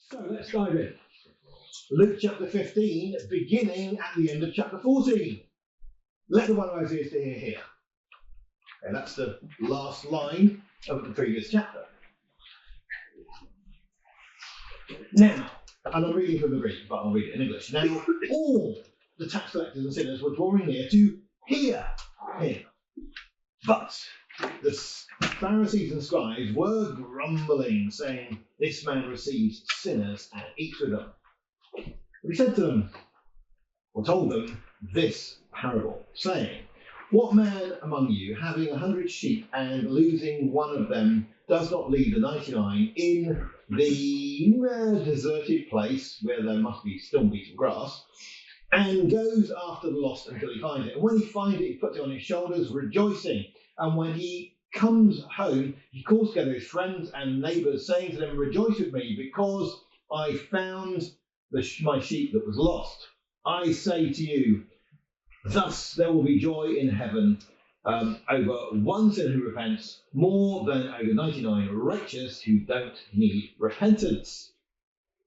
So let's dive in. Luke chapter 15, beginning at the end of chapter 14. Let the one who has ears to hear hear. And that's the last line of the previous chapter. Now, and I'm reading from the Greek, but I'll read it in English. Now, all the tax collectors and sinners were drawing near to hear him. But the Pharisees and scribes were grumbling, saying, "This man receives sinners and eats with them." But he said to them, or told them, this parable, saying, "What man among you, having 100 sheep and losing one of them, does not leave the 99 in the deserted place where there must still be some grass, and goes after the lost until he finds it? And when he finds it, he puts it on his shoulders, rejoicing. And when he comes home, he calls together his friends and neighbours, saying to them, 'Rejoice with me, because I found my sheep that was lost.' I say to you, thus there will be joy in heaven over one sinner who repents, more than over 99 righteous who don't need repentance.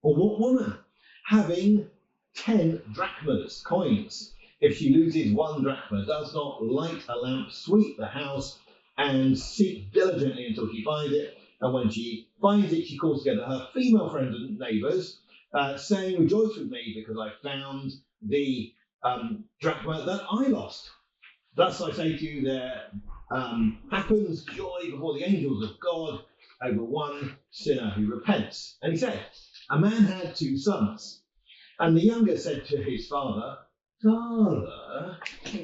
Or what woman, having 10 drachmas, coins, if she loses 1 drachma, does not light a lamp, sweep the house, and seek diligently until she finds it? And when she finds it, she calls together her female friends and neighbours, saying, 'Rejoice with me, because I found the drachma that I lost.' Thus I say to you, there happens joy before the angels of God over one sinner who repents." And he said, "A man had 2 sons, and the younger said to his father, 'Father,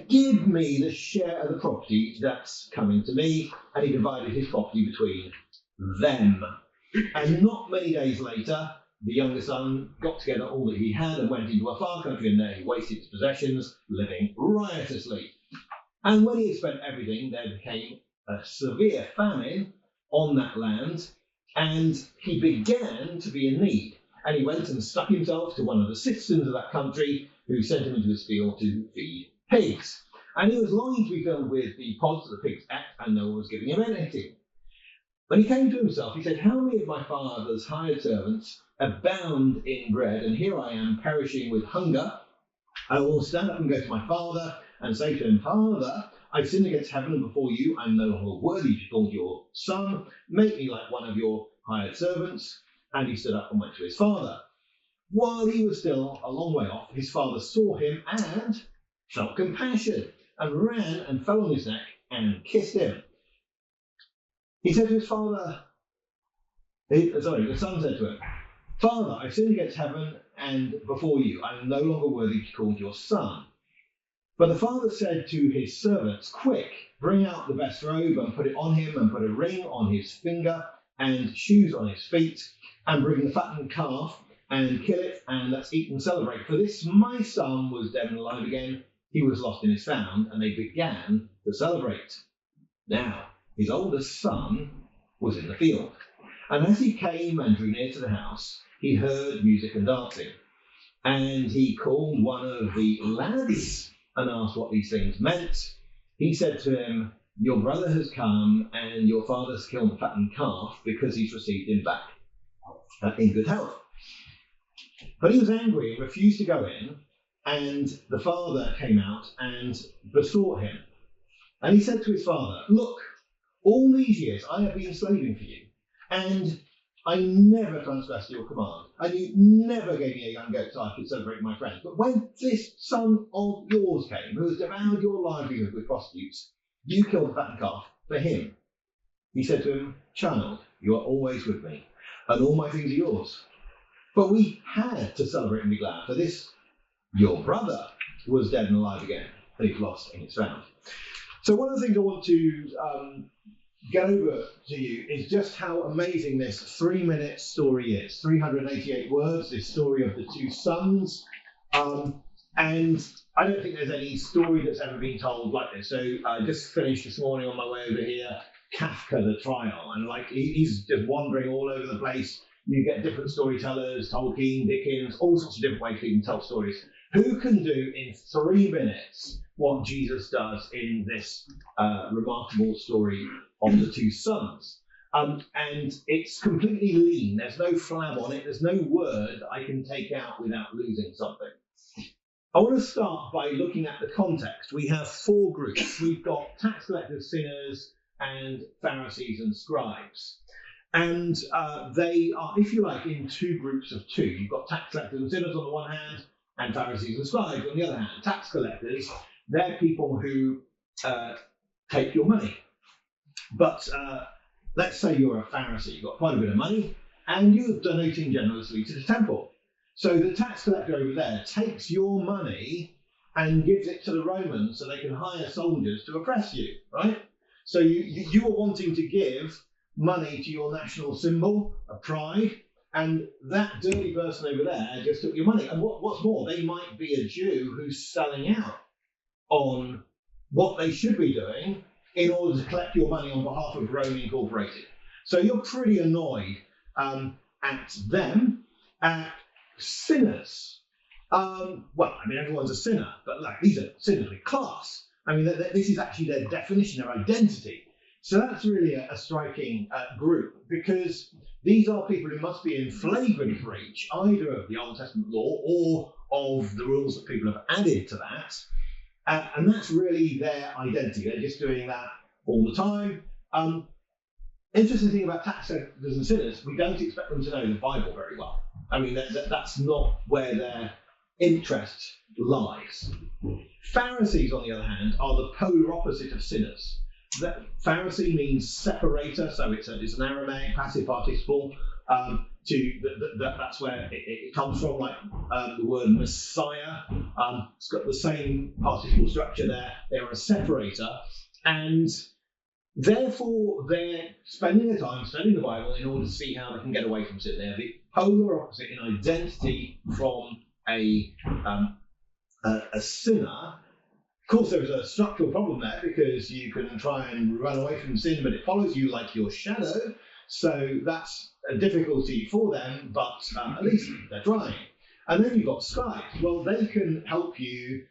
give me the share of the property that's coming to me.' And he divided his property between them. And not many days later, the younger son got together all that he had and went into a far country, and there he wasted his possessions, living riotously. And when he had spent everything, there became a severe famine on that land, and he began to be in need. And he went and stuck himself to one of the citizens of that country, who sent him into his field to feed pigs. And he was longing to be filled with the pods that the pigs ate, and no one was giving him anything. When he came to himself, he said, 'How many of my father's hired servants abound in bread, and here I am perishing with hunger? I will stand up and go to my father and say to him, Father, I've sinned against heaven and before you. I'm no longer worthy to be called your son. Make me like one of your hired servants.' And he stood up and went to his father. While he was still a long way off, his father saw him and felt compassion, and ran and fell on his neck and kissed him. He said to his father, the son said to him, 'Father, I've sinned against heaven and before you. I am no longer worthy to be called your son.' But the father said to his servants, 'Quick, bring out the best robe and put it on him, and put a ring on his finger and shoes on his feet, and bring the fattened calf and kill it, and let's eat and celebrate. For this my son was dead and alive again. He was lost and is found.' And they began to celebrate. Now his oldest son was in the field. And as he came and drew near to the house, he heard music and dancing. And he called one of the lads and asked what these things meant. He said to him, 'Your brother has come, and your father's killed the fattened calf, because he's received him back in good health.' But he was angry and refused to go in. And the father came out and besought him. And he said to his father, 'Look, all these years I have been slaving for you, and I never transgressed your command, and you never gave me a young goat so I could celebrate with my friends. But when this son of yours came, who has devoured your livelihood with prostitutes, you killed the fattened calf for him.' He said to him, 'Child, you are always with me, and all my things are yours. But we had to celebrate and be glad, for this your brother was dead and alive again, and he's lost and he's found.'" So one of the things I want to get over to you is just how amazing this 3-minute story is. 388 words, this story of the 2 sons. And I don't think there's any story that's ever been told like this. So I just finished this morning on my way over here, Kafka, The Trial. And he's just wandering all over the place. You get different storytellers, Tolkien, Dickens, all sorts of different ways people can tell stories. Who can do in 3 minutes what Jesus does in this remarkable story of the 2 sons? And it's completely lean. There's no flab on it. There's no word that I can take out without losing something. I want to start by looking at the context. We have four groups. We've got tax collectors, sinners, and Pharisees and scribes. And they are, if you like, in two groups of two. You've got tax collectors and sinners on the one hand, and Pharisees and scribes on the other hand. Tax collectors, they're people who take your money. But let's say you're a Pharisee, you've got quite a bit of money, and you're donating generously to the temple. So the tax collector over there takes your money and gives it to the Romans so they can hire soldiers to oppress you, right? So you are wanting to give money to your national symbol of pride, and that dirty person over there just took your money. And what's more, they might be a Jew who's selling out on what they should be doing in order to collect your money on behalf of Rome Incorporated. So you're pretty annoyed at them. Sinners. Well, I mean, everyone's a sinner, but like these are sinners with class. I mean, this is actually their definition, their identity. So that's really a striking group, because these are people who must be in flagrant breach either of the Old Testament law or of the rules that people have added to that. And that's really their identity. They're just doing that all the time. Interesting thing about tax collectors and sinners, we don't expect them to know the Bible very well. I mean, that's not where their interest lies. Pharisees, on the other hand, are the polar opposite of sinners. Pharisee means separator, so it's an Aramaic passive participle. That's where it comes from, like the word Messiah. It's got the same participle structure there. They're a separator, and therefore they're spending their time studying the Bible in order to see how they can get away from sin. They're the polar opposite in identity from a sinner. Of course, there's a structural problem there, because you can try and run away from sin, but it follows you like your shadow. So that's a difficulty for them, but at least they're trying. And then you've got scribes. Well, they can help you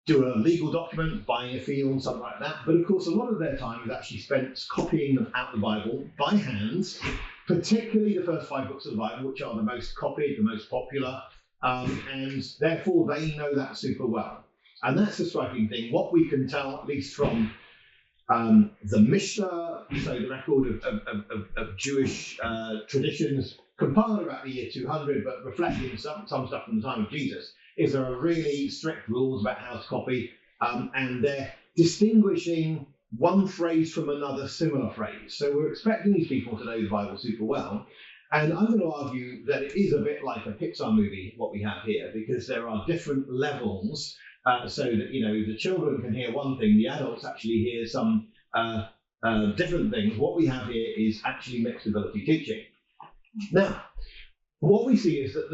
do a legal document, buying a field, something like that. But of course, a lot of their time is actually spent copying out the Bible by hand, particularly the first 5 books of the Bible, which are the most copied, the most popular. And therefore, they know that super well. And that's a striking thing. What we can tell, at least from the Mishnah, so the record of Jewish traditions, compiled about the year 200, but reflecting some stuff from the time of Jesus, is there are really strict rules about how to copy, and they're distinguishing one phrase from another similar phrase. So we're expecting these people to know the Bible super well. And I'm going to argue that it is a bit like a Pixar movie, what we have here, because there are different levels. So that, the children can hear one thing, the adults actually hear some different things. What we have here is actually mixed ability teaching. Now, what we see is that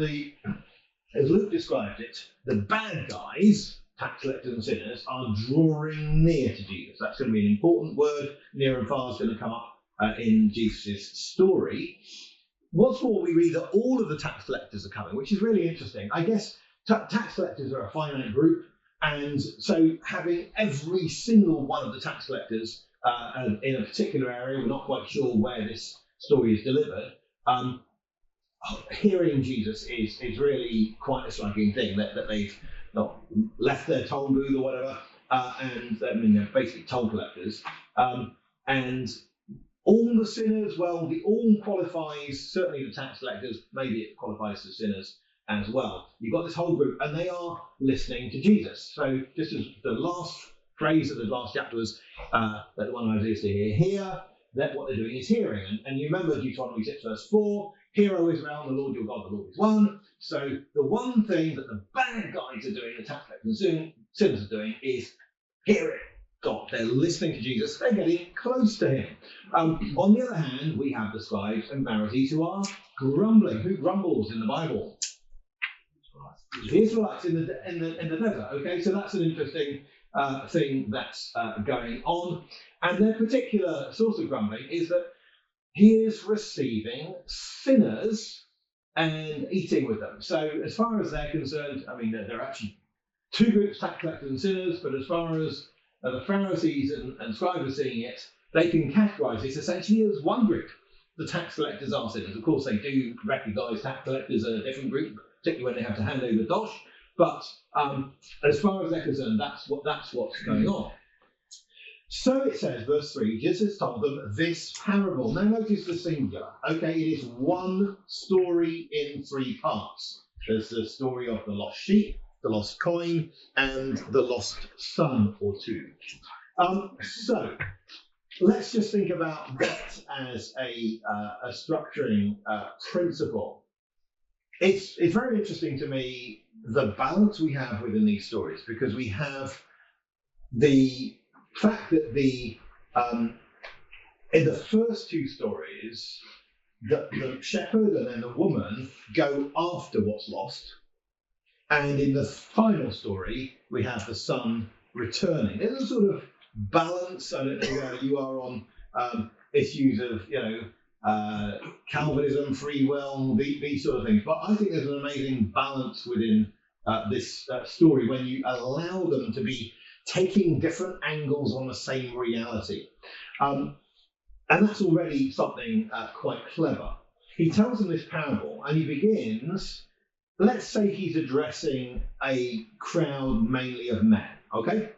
as Luke described it, the bad guys, tax collectors and sinners, are drawing near to Jesus. That's going to be an important word. Near and far is going to come up in Jesus' story. What's more, we read that all of the tax collectors are coming, which is really interesting. I guess tax collectors are a finite group. And so having every single one of the tax collectors in a particular area, we're not quite sure where this story is delivered, hearing Jesus is really quite a striking thing, that they've not left their toll booth or whatever, and I mean, they're basically toll collectors. And all the sinners, well, the all qualifies, certainly the tax collectors, maybe it qualifies to sinners as well. You've got this whole group, and they are listening to Jesus. So just as the last phrase of the last chapter was that the one who has ears to hear, that what they're doing is hearing. And you remember Deuteronomy 6 verse 4, hear, O Israel, the Lord your God, the Lord is one. So the one thing that the bad guys are doing, the tax collectors and sinners are doing, is hearing God. They're listening to Jesus. They're getting close to him. On the other hand, we have the scribes and Pharisees who are grumbling. Who grumbles in the Bible? The Israelites in the desert. Okay, so that's an interesting thing that's going on. And their particular source of grumbling is that he is receiving sinners and eating with them. So as far as they're concerned, I mean, there are actually two groups, tax collectors and sinners, but as far as the Pharisees and scribes are seeing it, they can categorise this essentially as one group. The tax collectors are sinners. Of course, they do recognise tax collectors are a different group, particularly when they have to hand over dosh. But as far as they're concerned, that's what's going on. So it says, verse 3, Jesus told them this parable. Now notice the singular. Okay, it is one story in 3 parts. There's the story of the lost sheep, the lost coin, and the lost son or two. So let's just think about that as a structuring principle. It's very interesting to me, the balance we have within these stories, because we have the fact that in the first 2 stories, the shepherd and then the woman go after what's lost. And in the final story, we have the son returning. There's a sort of balance. I don't know where you are on issues of, Calvinism, free will, these sort of things. But I think there's an amazing balance within this story when you allow them to be taking different angles on the same reality. And that's already something quite clever. He tells them this parable and he begins, let's say he's addressing a crowd mainly of men, okay?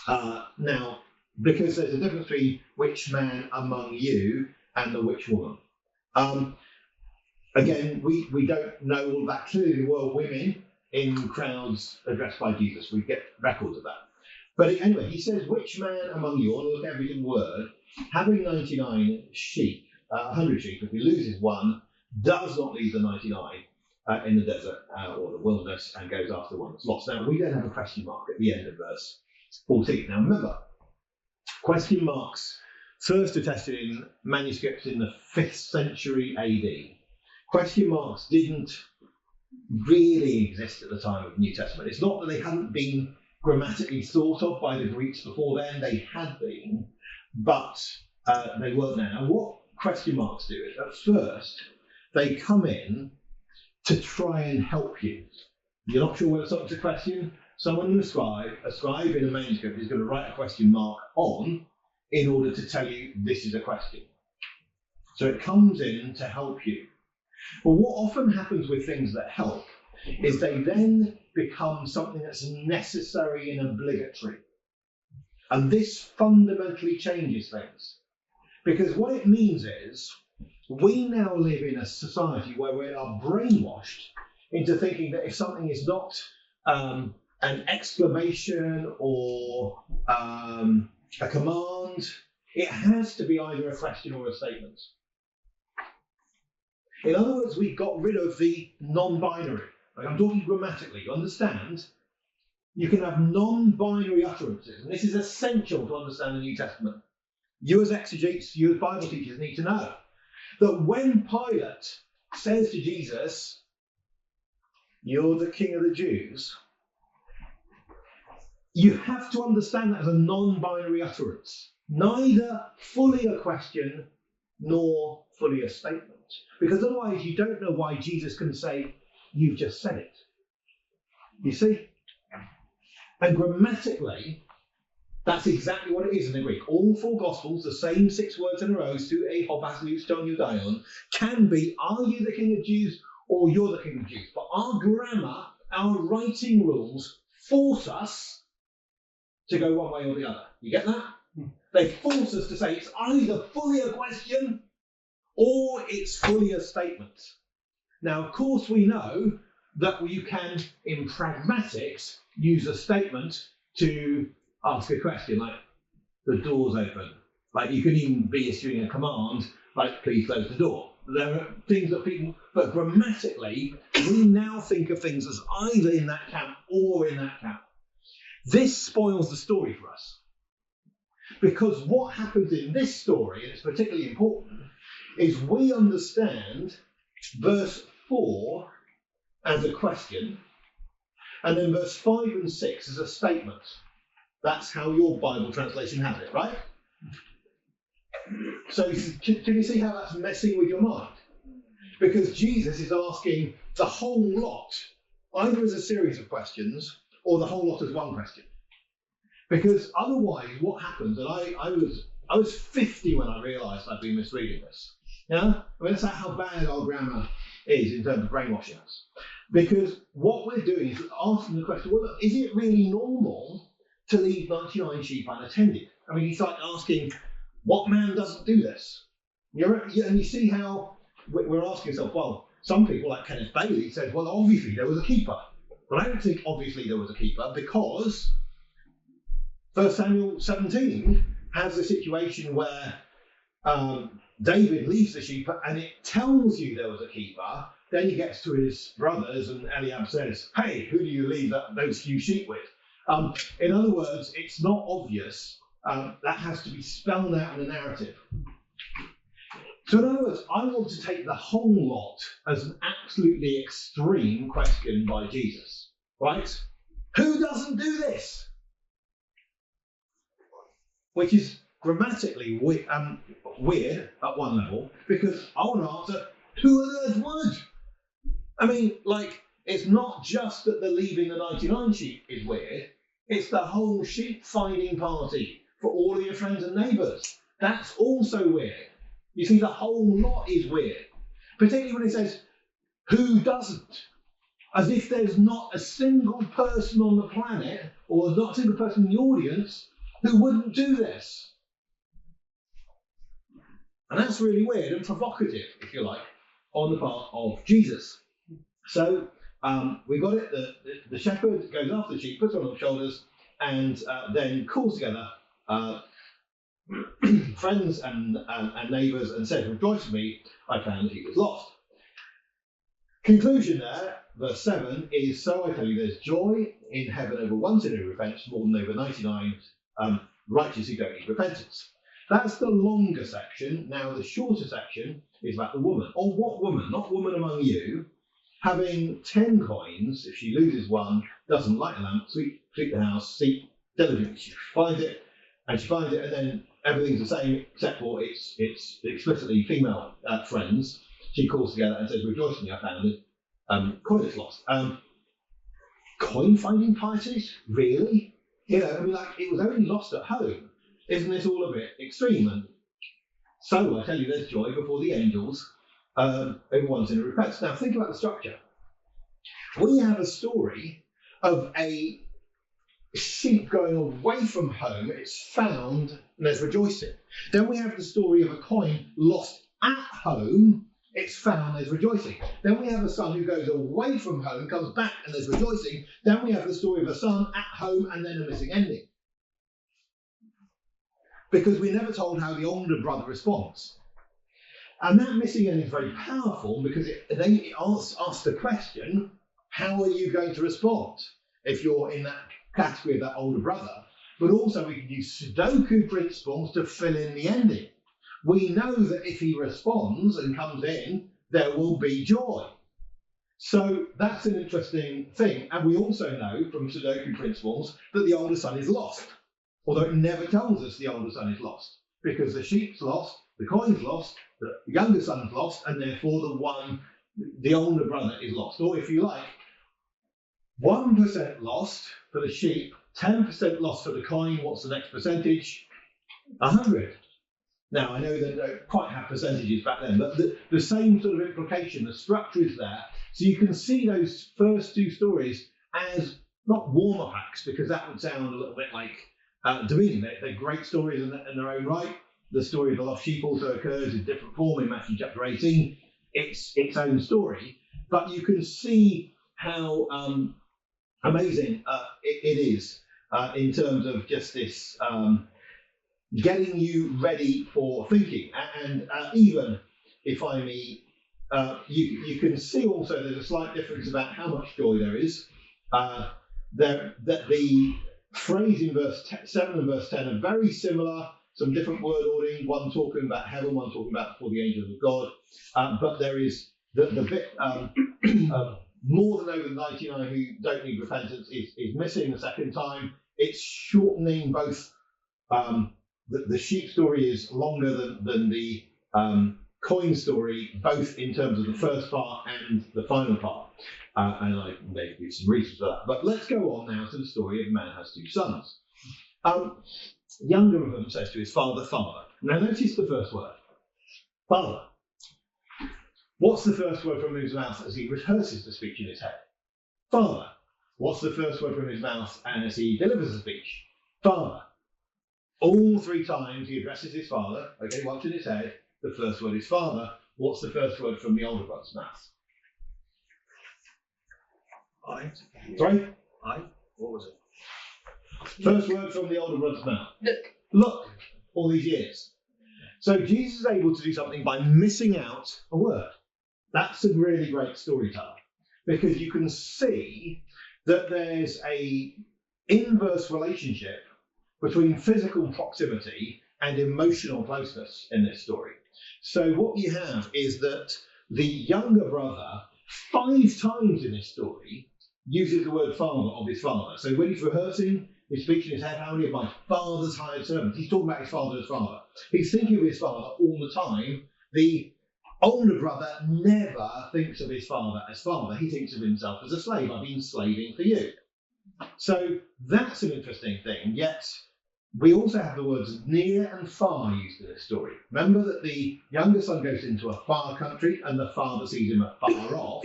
Now, because there's a difference between which man among you and the which woman. Again, we don't know all that clearly. There were women in crowds addressed by Jesus. We get records of that. But anyway, he says, which man among you, I want to look at every single word, having 99 sheep, 100 sheep, if he loses one, does not leave the 99 in the desert or the wilderness and goes after one that's lost. Now, we don't have a question mark at the end of verse 14. Now, remember, question marks first attested in manuscripts in the 5th century AD. Question marks didn't really exist at the time of the New Testament. It's not that they hadn't been grammatically thought of by the Greeks before then, they had been, but they weren't there. Now, what question marks do is, at first, they come in to try and help you. You're not sure whether something's a question, someone, a scribe in a manuscript is going to write a question mark on in order to tell you this is a question. So it comes in to help you. But what often happens with things that help is they then become something that's necessary and obligatory. And this fundamentally changes things. Because what it means is, we now live in a society where we are brainwashed into thinking that if something is not an exclamation or a command, it has to be either a question or a statement. In other words, we got rid of the non-binary. Like, I'm talking grammatically, you understand? You can have non-binary utterances, and this is essential to understand the New Testament. You as exegetes, you as Bible teachers need to know that when Pilate says to Jesus, "You're the King of the Jews," you have to understand that as a non-binary utterance, neither fully a question nor fully a statement. Because otherwise you don't know why Jesus can say, "You've just said it." You see? And grammatically, that's exactly what it is in the Greek. All 4 Gospels, the same 6 words in a row, "Su e hobaslius ton eudaion," can be, "Are you the King of Jews?" or "You're the King of Jews." But our grammar, our writing rules force us to go one way or the other. You get that? They force us to say it's either fully a question or it's fully a statement. Now, of course, we know that you can, in pragmatics, use a statement to ask a question, like, "The door's open." Like, you can even be issuing a command, like, "Please close the door." There are things that people, but grammatically, we now think of things as either in that camp or in that camp. This spoils the story for us. Because what happens in this story, and it's particularly important, is we understand verse 4 as a question, and then verse 5 and 6 as a statement. That's how your Bible translation has it, right? So can you see how that's messing with your mind? Because Jesus is asking the whole lot, either as a series of questions or the whole lot as one question. Because otherwise what happens, and I was I was 50 when I realised I'd been misreading this. Yeah? I mean, that's how bad our grammar is in terms of brainwashing us. Because what we're doing is asking the question, well, look, is it really normal to leave 99 sheep unattended? I mean, it's like asking, what man doesn't do this? And you see how we're asking ourselves, well, some people like Kenneth Bailey said, well, obviously there was a keeper. But I don't think obviously there was a keeper, because 1 Samuel 17 has a situation where David leaves the sheep and it tells you there was a keeper. Then he gets to his brothers and Eliab says, hey, who do you leave those few sheep with? In other words, it's not obvious. That has to be spelled out in a narrative. So in other words, I want to take the whole lot as an absolutely extreme question by Jesus, right? Who doesn't do this? Which is grammatically weird at one level, because I want to answer, who on earth would? I mean, like, it's not just that the leaving the 99 sheep is weird, it's the whole sheep finding party for all of your friends and neighbours. That's also weird. You see, the whole lot is weird, particularly when it says, who doesn't? As if there's not a single person on the planet, or not a single person in the audience, who wouldn't do this. And that's really weird and provocative, if you like, on the part of Jesus. So we got it, the shepherd goes after the sheep, puts it on his shoulders, and then calls together friends and neighbours and said, rejoice with me, I found that he was lost. Conclusion there, verse 7, is, so I tell you, there's joy in heaven over one sinner who repents more than over 99 righteous who don't need repentance. That's the longer section. Now the shorter section is about the woman. Or what woman? Not woman among you, having 10 coins, if she loses one, doesn't light a lamp, sweep the house, seek diligently, she finds it, and then everything's the same except for it's explicitly female friends. She calls together and says, rejoice with me, I found it. Coin is lost. Coin finding parties? Really? You know, I mean, like, it was only lost at home. Isn't this all a bit extreme? And so I tell you, there's joy before the angels. Everyone's in a repentance. Now think about the structure. We have a story of a sheep going away from home. It's found and there's rejoicing. Then we have the story of a coin lost at home. It's found, there's rejoicing. Then we have a son who goes away from home, comes back, and there's rejoicing. Then we have the story of a son at home and then a missing ending. Because we're never told how the older brother responds. And that missing ending is very powerful because it asks the question, how are you going to respond if you're in that category of that older brother? But also we can use Sudoku principles to fill in the ending. We know that if he responds and comes in, there will be joy. So that's an interesting thing. And we also know from Sudoku principles that the older son is lost. Although it never tells us the older son is lost. Because the sheep's lost, the coin's lost, the younger son's lost, and therefore the older brother is lost. Or if you like, 1% lost for the sheep, 10% lost for the coin. What's the next percentage? 100. Now, I know they don't quite have percentages back then, but the same sort of implication, the structure is there. So you can see those first two stories as not warm-up acts, because that would sound a little bit like demeaning. They're great stories in their own right. The story of the lost sheep also occurs in different form in Matthew chapter 18. It's its own story, but you can see how amazing it is in terms of just this getting you ready for thinking. And even if I may, you can see also there's a slight difference about how much joy there is. That the phrase in verse 7 and verse 10 are very similar, some different word ordering, one talking about heaven, one talking about before the angels of God. But there is the bit more than over 99 who don't need repentance is missing the second time. It's shortening both. The sheep story is longer than the coin story, both in terms of the first part and the final part. And I may give some reasons for that. But let's go on now to the story of Man Has Two Sons. The younger of them says to his father, Father. Now notice the first word, Father. What's the first word from his mouth as he rehearses the speech in his head? Father. What's the first word from his mouth and as he delivers the speech? Father. All three times he addresses his father, okay, once in his head, the first word is Father. What's the first word from the older brother's mouth? I. Sorry? What was it? First word from the older brother's mouth. Look. Look, all these years. So Jesus is able to do something by missing out a word. That's a really great storyteller, because you can see that there's a inverse relationship between physical proximity and emotional closeness in this story. So what you have is that the younger brother, 5 times in this story, uses the word father of his father. So when he's rehearsing his speech in his head, how many of my father's hired servants? He's talking about his father as father. He's thinking of his father all the time. The older brother never thinks of his father as father. He thinks of himself as a slave. I've been slaving for you. So that's an interesting thing. Yet we also have the words near and far used in this story. Remember that the younger son goes into a far country and the father sees him afar off.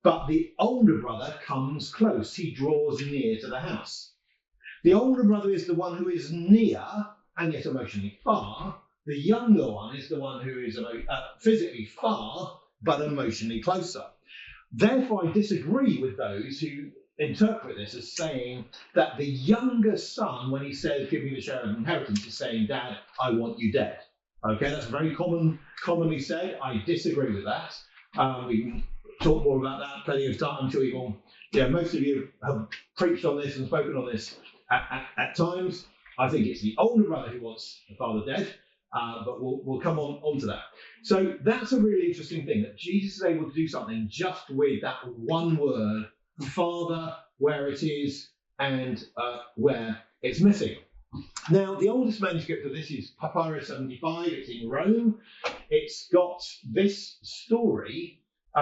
But the older brother comes close. He draws near to the house. The older brother is the one who is near and yet emotionally far. The younger one is the one who is physically far but emotionally closer. Therefore, I disagree with those who interpret this as saying that the younger son, when he says, give me the share of inheritance, is saying, Dad, I want you dead. Okay, that's very commonly said. I disagree with that. We can talk more about that plenty of time. I'm sure you all, most of you have preached on this and spoken on this at times. I think it's the older brother who wants the father dead, but we'll come on to that. So that's a really interesting thing, that Jesus is able to do something just with that one word, Father, where it is and where it's missing. Now, the oldest manuscript of this is Papyrus 75. It's in Rome. It's got this story,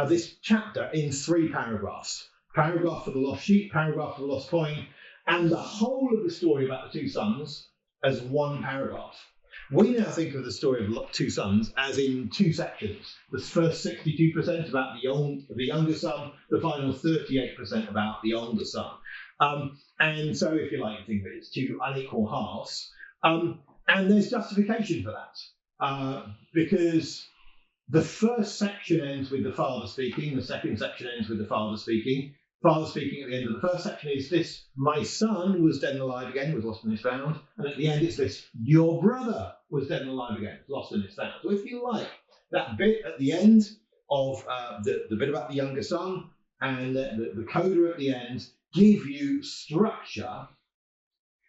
this chapter, in 3 paragraphs. Paragraph for the lost sheep, paragraph for the lost coin, and the whole of the story about the 2 sons as 1 paragraph. We now think of the story of 2 sons as in 2 sections. The first 62% about the younger son, the final 38% about the older son. And so, if you like, think of it as 2 unequal halves. And there's justification for that, because the first section ends with the father speaking, the second section ends with the father speaking. Father speaking at the end of the first section is this, my son was dead and alive again, was lost and is found. And at the end it's this, your brother was dead and alive again, lost and is found. So if you like, that bit at the end of the bit about the younger son and the coda at the end give you structure,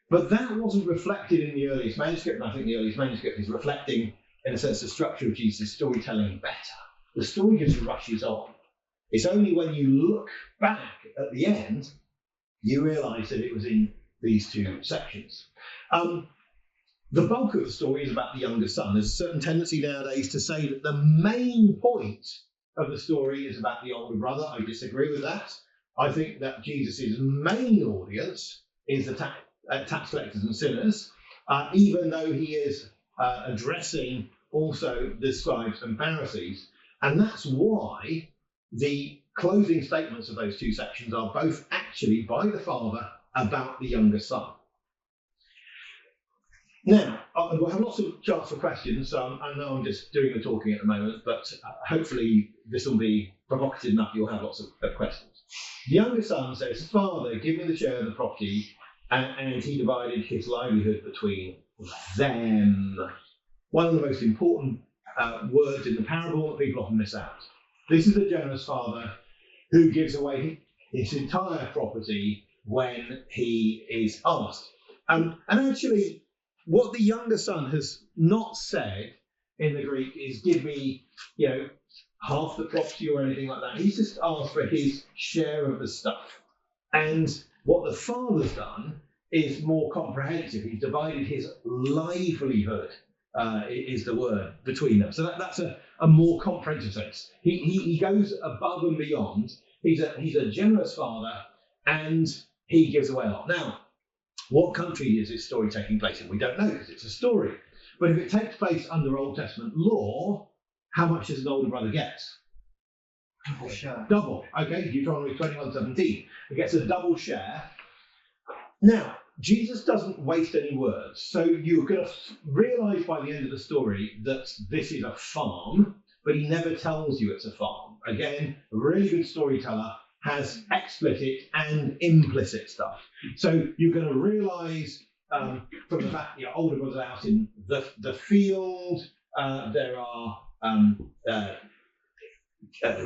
but that wasn't reflected in the earliest manuscript, and I think the earliest manuscript is reflecting, in a sense, the structure of Jesus' storytelling better. The story just rushes on. It's only when you look back at the end, you realise that it was in these 2 sections. The bulk of the story is about the younger son. There's a certain tendency nowadays to say that the main point of the story is about the older brother. I disagree with that. I think that Jesus' main audience is the tax collectors and sinners, even though he is addressing also the scribes and Pharisees. And that's why the closing statements of those 2 sections are both actually by the father about the younger son. Now, we'll have lots of chance for questions. So I know I'm just doing the talking at the moment, but hopefully this will be provocative enough. You'll have lots of questions. The younger son says, Father, give me the share of the property, and he divided his livelihood between them. One of the most important words in the parable that people often miss out. This is a generous father who gives away his entire property when he is asked. And actually, what the younger son has not said in the Greek is, give me, half the property or anything like that. He's just asked for his share of the stuff. And what the father's done is more comprehensive. He's divided his livelihood, is the word, between them. So that's a more comprehensive sense. He goes above and beyond. He's a generous father, and he gives away a lot. Now, What country is this story taking place in? We don't know because it's a story. But if it takes place under Old Testament law, how much does an older brother get? Double share. Double. Okay, Deuteronomy 21:17. It gets a double share. Now, Jesus doesn't waste any words. So you're going to realise by the end of the story that this is a farm, but he never tells you it's a farm. Again, a really good storyteller has explicit and implicit stuff. So you're going to realise from the fact that your older brother's out in the field, there are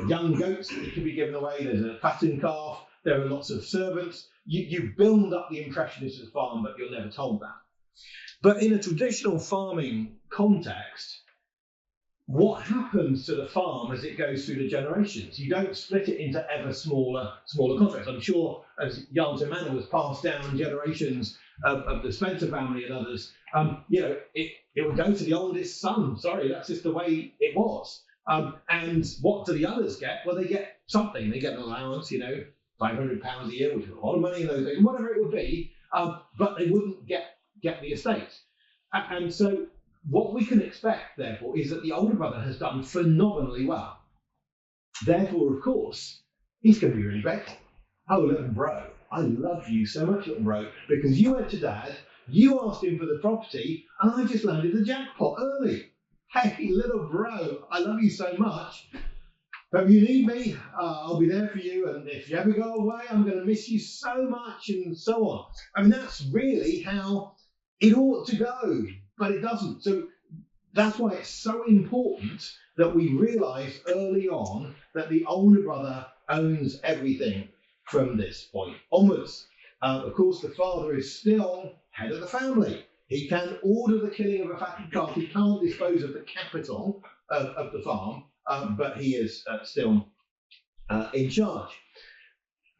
young goats that can be given away, there's a fattened calf, there are lots of servants. You build up the impression this is a farm, but you're never told that. But in a traditional farming context, what happens to the farm as it goes through the generations? You don't split it into ever smaller contracts. I'm sure as Yarnton Manor was passed down generations of the Spencer family and others, it would go to the oldest son. Sorry, that's just the way it was. And what do the others get? Well, they get something. They get an allowance, £500 a year, which is a lot of money in those days, whatever it would be, but they wouldn't get the estate. And so what we can expect, therefore, is that the older brother has done phenomenally well. Therefore, of course, he's going to be really grateful. Oh, little bro, I love you so much, little bro, because you went to Dad, you asked him for the property, and I just landed the jackpot early. Hey, little bro, I love you so much. But if you need me, I'll be there for you. And if you ever go away, I'm going to miss you so much and so on. I mean, that's really how it ought to go, but it doesn't. So that's why it's so important that we realise early on that the older brother owns everything from this point onwards. Of course, the father is still head of the family. He can order the killing of a fattened calf. He can't dispose of the capital of the farm, but he is still in charge.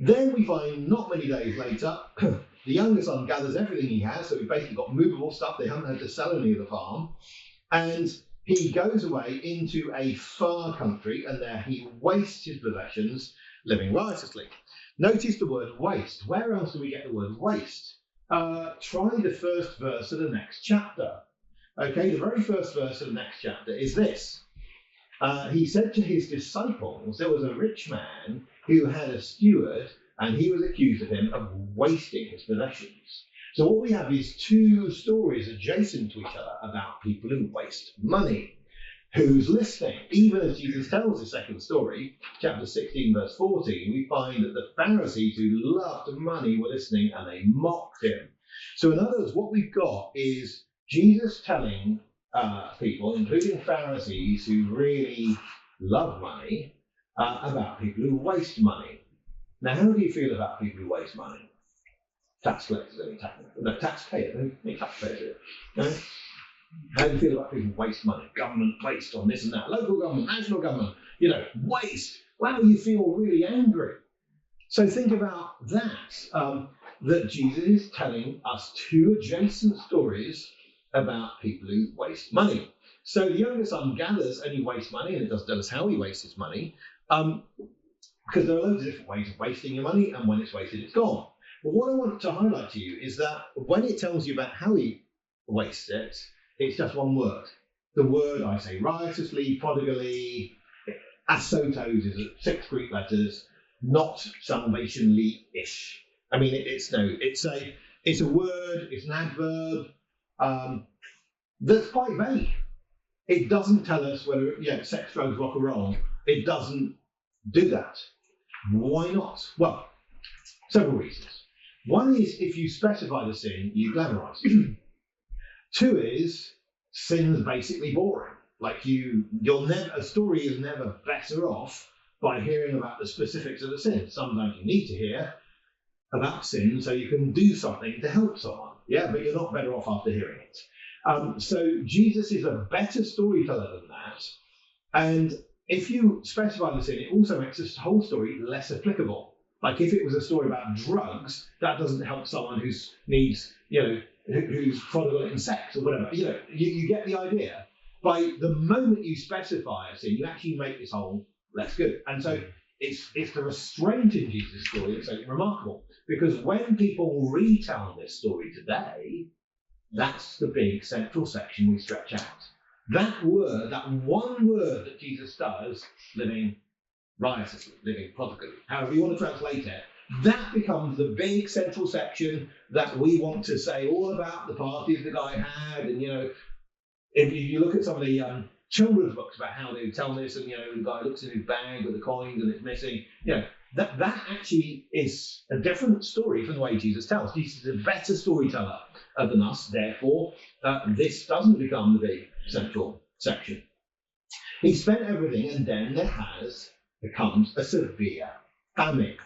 Then we find not many days later, the younger son gathers everything he has, so he's basically got movable stuff. They haven't had to sell any of the farm. And he goes away into a far country, and there he wastes his possessions, living riotously. Notice the word waste. Where else do we get the word waste? Try the first verse of the next chapter. Okay, the very first verse of the next chapter is this. He said to his disciples, there was a rich man who had a steward, and he was accused of him of wasting his possessions. So what we have is two stories adjacent to each other about people who waste money. Who's listening? Even as Jesus tells the second story, chapter 16, verse 14, we find that the Pharisees who loved money were listening and they mocked him. So in other words, what we've got is Jesus telling people, including Pharisees who really love money, about people who waste money. Now, how do you feel about people who waste money? Tax collectors, taxpayers, taxpayers. No? How do you feel about people who waste money? Government waste on this and that. Local government, national government, waste. Wow, you feel really angry. So think about that, that Jesus is telling us two adjacent stories about people who waste money. So the younger son gathers and he wastes money, and it doesn't tell us how he wastes his money, because there are loads of different ways of wasting your money, and when it's wasted, it's gone. But what I want to highlight to you is that when it tells you about how he wastes it, it's just one word. The word, I say, riotously, prodigally, asotos is 6 Greek letters, not salvationly-ish. I mean, it's a word, it's an adverb that's quite vague. It doesn't tell us whether, sex, drugs, rock and roll. It doesn't do that. Why not? Well, several reasons. One is if you specify the sin, you glamorize it. 2 is sin's basically boring. Like a story is never better off by hearing about the specifics of the sin. Sometimes you need to hear about sin so you can do something to help someone. Yeah, but you're not better off after hearing it. So Jesus is a better storyteller than that. And if you specify the sin, it also makes this whole story less applicable. Like if it was a story about drugs, that doesn't help someone who's prodigal in sex or whatever. You get the idea. By the moment you specify a sin, you actually make this whole less good. And so it's the restraint in Jesus' story that's so remarkable. Because when people retell this story today, that's the big central section we stretch out. That word, that one word that Jesus does, living riotously, living prodigally, however you want to translate it, that becomes the big central section that we want to say all about the parties the guy had. And, if you look at some of the children's books about how they tell this, and, the guy looks in his bag with the coins and it's missing, that actually is a different story from the way Jesus tells. Jesus is a better storyteller than us, therefore, this doesn't become the big central section. He spent everything, and then becomes a severe famine.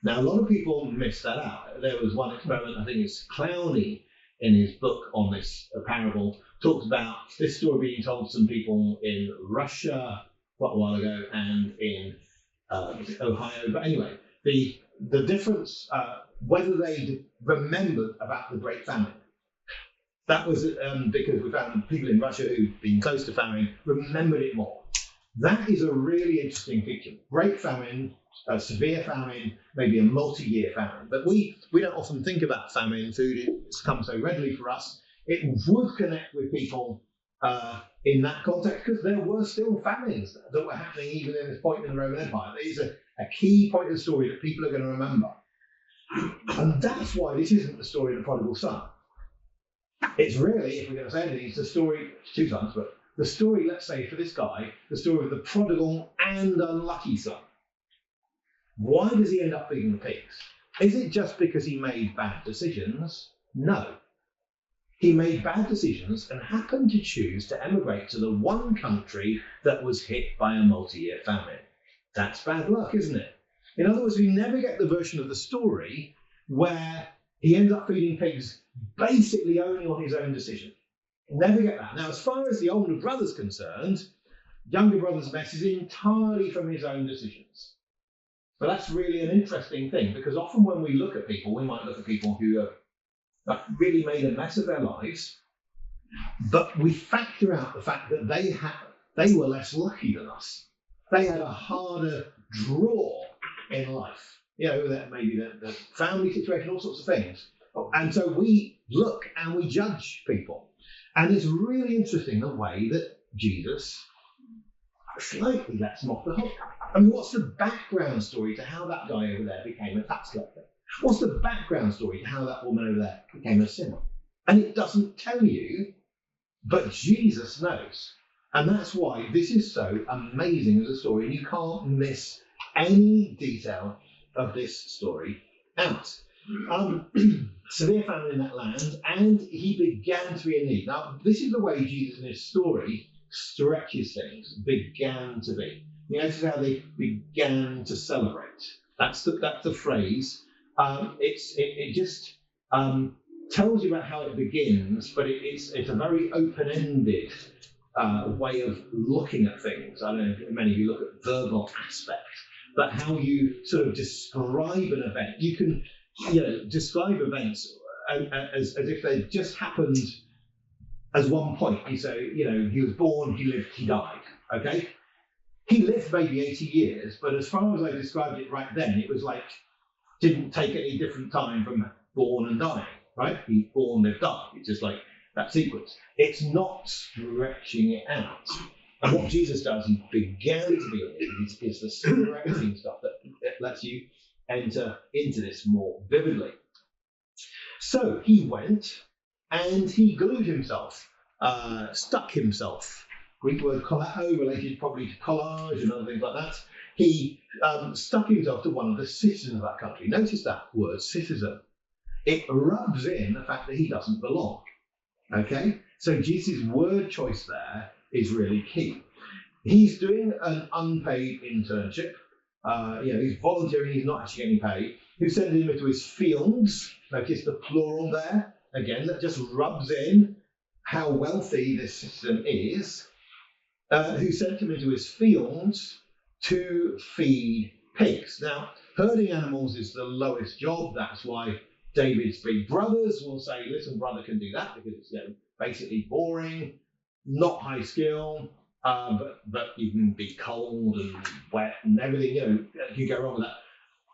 Now, a lot of people miss that out. There was one experiment, I think it's Clowney, in his book on this parable, talks about this story being told to some people in Russia quite a while ago and in Ohio. But anyway, the difference, whether they remembered about the Great Famine. That was because we found people in Russia who'd been close to famine remembered it more. That is a really interesting feature. Great famine, a severe famine, maybe a multi-year famine. But we don't often think about famine. Food has come so readily for us. It would connect with people in that context because there were still famines that were happening even in this point in the Roman Empire. It is a key point of the story that people are going to remember. And that's why this isn't the story of the prodigal son. It's really, if we're going to say anything, it's the story, two sons, but the story, let's say, for this guy, the story of the prodigal and unlucky son. Why does he end up feeding the pigs? Is it just because he made bad decisions? No. He made bad decisions and happened to choose to emigrate to the one country that was hit by a multi-year famine. That's bad luck, isn't it? In other words, we never get the version of the story where he ends up feeding pigs basically only on his own decision. Never get that. Now, as far as the older brother's concerned, younger brother's mess is entirely from his own decisions. But that's really an interesting thing, because often when we look at people, we might look at people who have really made a mess of their lives, but we factor out the fact that they were less lucky than us. They had a harder draw in life. That maybe the family situation, all sorts of things. And so we look and we judge people. And it's really interesting the way that Jesus slightly lets them off the hook. I mean, what's the background story to how that guy over there became a tax collector? What's the background story to how that woman over there became a sinner? And it doesn't tell you, but Jesus knows. And that's why this is so amazing as a story. And you can't miss any detail of this story out. Severe famine in that land, and he began to be in need. Now, this is the way Jesus in his story stretches things. Began to be. You notice how they began to celebrate. That's the phrase. It just tells you about how it begins, but it's a very open-ended way of looking at things. I don't know if many of you look at verbal aspect, but how you sort of describe an event. You can describe events as if they just happened as one point. You say, he was born, he lived, he died. Okay? He lived maybe 80 years, but as far as I described it right then, it was like, didn't take any different time from born and dying, right? He born, lived, died. It's just like that sequence. It's not stretching it out. And what Jesus does, he began to be in is the stretching stuff that lets you enter into this more vividly. So he went and he glued himself, stuck himself. Greek word kollao, related probably to collage and other things like that. He stuck himself to one of the citizens of that country. Notice that word, citizen. It rubs in the fact that he doesn't belong. Okay? So Jesus' word choice there is really key. He's doing an unpaid internship. He's volunteering, he's not actually getting paid. Who sent him into his fields? Notice the plural there. Again, that just rubs in how wealthy this citizen is. Who sent him into his fields to feed pigs. Now, herding animals is the lowest job. That's why David's big brothers will say, listen, brother can do that because it's basically boring, not high skill. but you can be cold and wet and everything, you go wrong with that.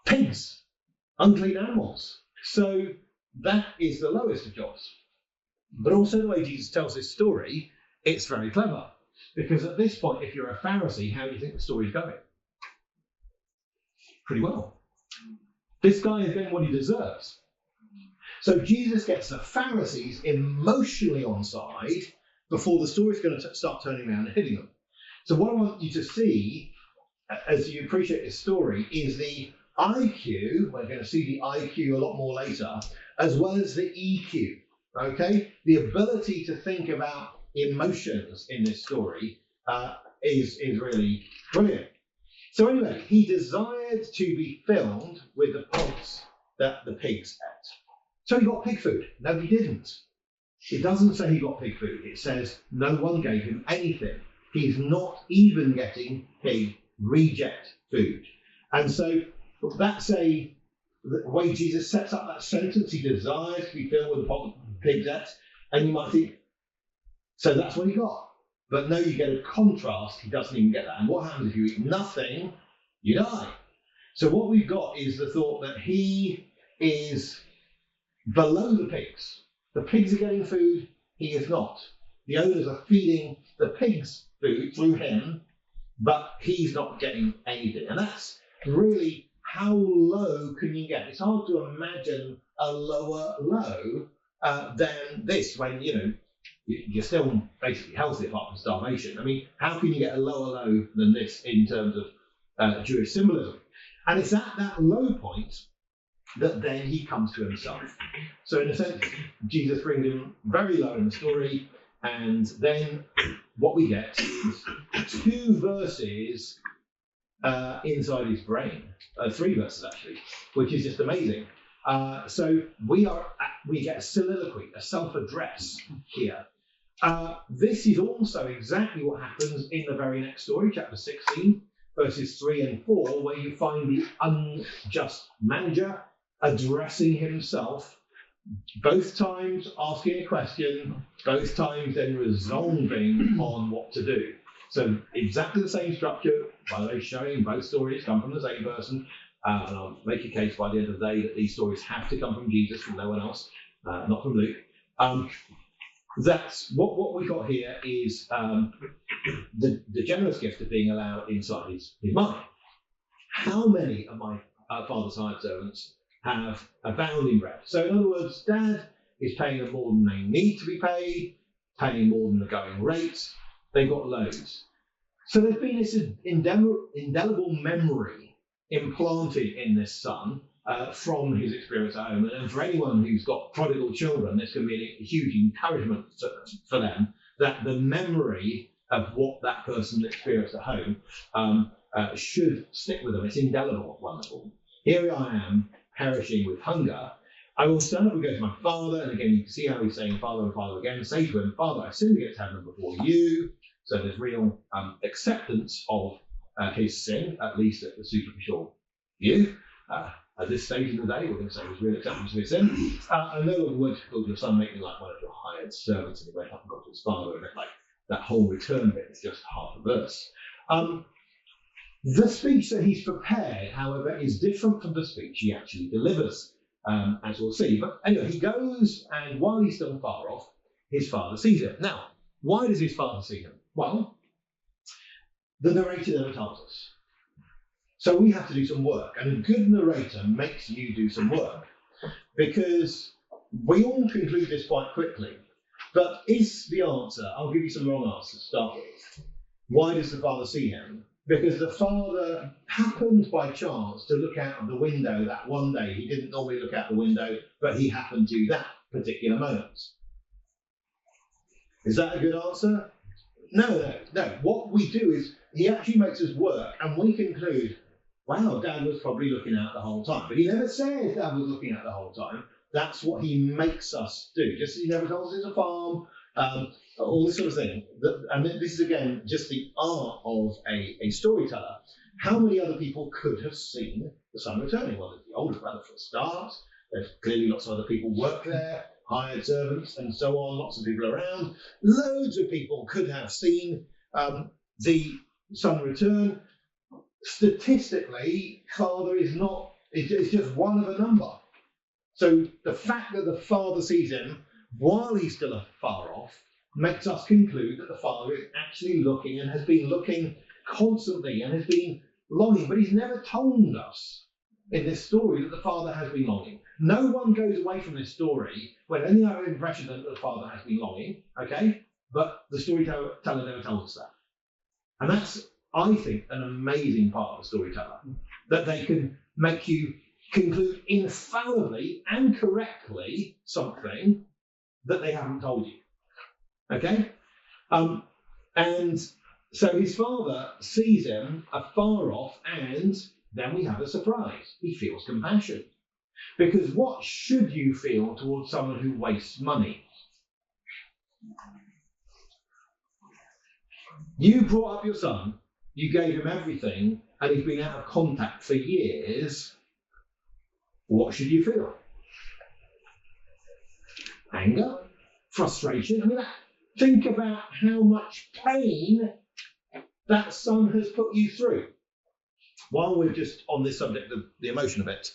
Pigs, unclean animals. So that is the lowest of jobs. But also the way Jesus tells this story, it's very clever. Because at this point, if you're a Pharisee, how do you think the story's going? Pretty well. This guy is getting what he deserves. So Jesus gets the Pharisees emotionally on side before the story's going to start turning around and hitting them. So what I want you to see, as you appreciate this story, is the IQ. We're going to see the IQ a lot more later, as well as the EQ. Okay, the ability to think about emotions in this story is really brilliant. So anyway, he desired to be filled with the pods that the pigs ate. So he got pig food. No, he didn't. It doesn't say he got pig food. It says no one gave him anything. He's not even getting pig reject food. And so that's the way Jesus sets up that sentence. He desires to be filled with the pot pigs ate. And you might think, so that's what he got. But no, you get a contrast. He doesn't even get that. And what happens if you eat nothing? You die. So what we've got is the thought that he is below the pigs. The pigs are getting food. He is not. The owners are feeding the pigs food through him, but he's not getting anything. And that's really how low can you get? It's hard to imagine a lower low than this when, you're still basically healthy apart from starvation. I mean, how can you get a lower low than this in terms of Jewish symbolism? And it's at that low point that then he comes to himself. So in a sense, Jesus brings him very low in the story, and then what we get is 2 verses inside his brain, 3 verses actually, which is just amazing. So we get a soliloquy, a self-address here. This is also exactly what happens in the very next story, chapter 16, verses 3 and 4, where you find the unjust manager addressing himself, both times asking a question, both times then resolving on what to do. So exactly the same structure, by the way, showing both stories come from the same person. And I'll make a case by the end of the day that these stories have to come from Jesus, from no one else, not from Luke. That's what we got here is the generous gift of being allowed inside his mind. How many of my father's hired servants have abounding bread? So in other words, Dad is paying them more than they need to be paid, paying more than the going rate. They've got loads. So there's been this indelible memory implanted in this son from his experience at home. And for anyone who's got prodigal children, this can be a huge encouragement for them, that the memory of what that person experienced at home should stick with them. It's indelible, wonderful. Here I am, perishing with hunger. I will stand up and go to my father. And again, you can see how he's saying Father and Father again. Say to him, Father, I sinned against heaven before you. So there's real acceptance of his sin, at least at the superficial view. At this stage in the day, we're going to say there's real acceptance of his sin. And no longer would call your son make me like one of your hired servants. And he went up and got to his father. And like that whole return bit is just half a verse. The speech that he's prepared, however, is different from the speech he actually delivers, as we'll see. But anyway, he goes, and while he's still far off, his father sees him. Now, why does his father see him? Well, the narrator never tells us. So we have to do some work, and a good narrator makes you do some work, because we all conclude this quite quickly. But is the answer, I'll give you some wrong answers to start with. Why does the father see him? Because the father happened by chance to look out of the window that one day. He didn't normally look out the window, but he happened to that particular moment. Is that a good answer? No. What we do is he actually makes us work, and we conclude, wow, Dad was probably looking out the whole time. But he never says Dad was looking out the whole time. That's what he makes us do. Just he never tells us it's a farm, all this sort of thing. And this is, again, just the art of a storyteller. How many other people could have seen the son returning? Well, there's the older brother for a start. There's clearly lots of other people work there, hired servants and so on, lots of people around. Loads of people could have seen the son return. Statistically, father is not, it's just one of a number. So the fact that the father sees him while he's still far off makes us conclude that the father is actually looking and has been looking constantly and has been longing, but he's never told us in this story that the father has been longing. No one goes away from this story with any other impression that the father has been longing, okay? But the storyteller never tells us that. And that's, I think, an amazing part of the storyteller, that they can make you conclude infallibly and correctly something that they haven't told you. Okay? And so his father sees him afar off, and then we have a surprise. He feels compassion. Because what should you feel towards someone who wastes money? You brought up your son, you gave him everything, and he's been out of contact for years. What should you feel? Anger? Frustration? I mean, think about how much pain that son has put you through. While we're just on this subject of the emotion a bit,